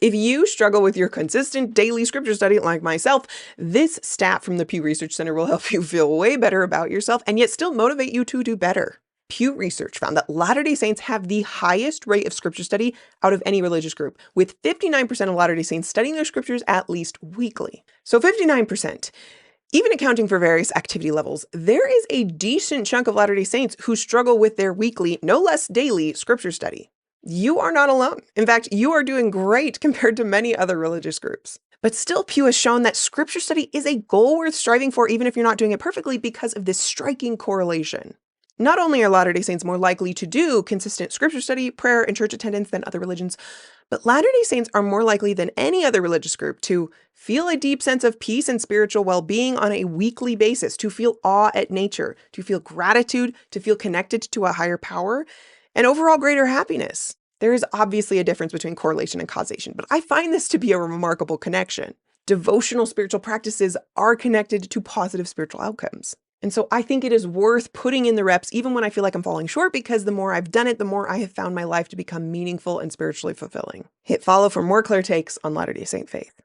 If you struggle with your consistent daily scripture study like myself, this stat from the Pew Research Center will help you feel way better about yourself and yet still motivate you to do better. Pew Research found that Latter-day Saints have the highest rate of scripture study out of any religious group, with 59% of Latter-day Saints studying their scriptures at least weekly. So 59%. Even accounting for various activity levels, there is a decent chunk of Latter-day Saints who struggle with their weekly, no less daily, scripture study. You are not alone. In fact, you are doing great compared to many other religious groups. But still, Pew has shown that scripture study is a goal worth striving for even if you're not doing it perfectly because of this striking correlation. Not only are Latter-day Saints more likely to do consistent scripture study, prayer, and church attendance than other religions, but Latter-day Saints are more likely than any other religious group to feel a deep sense of peace and spiritual well-being on a weekly basis, to feel awe at nature, to feel gratitude, to feel connected to a higher power, and overall greater happiness. There is obviously a difference between correlation and causation, but I find this to be a remarkable connection. Devotional spiritual practices are connected to positive spiritual outcomes. And so I think it is worth putting in the reps even when I feel like I'm falling short, because the more I've done it, the more I have found my life to become meaningful and spiritually fulfilling. Hit follow for more Claire takes on Latter-day Saint faith.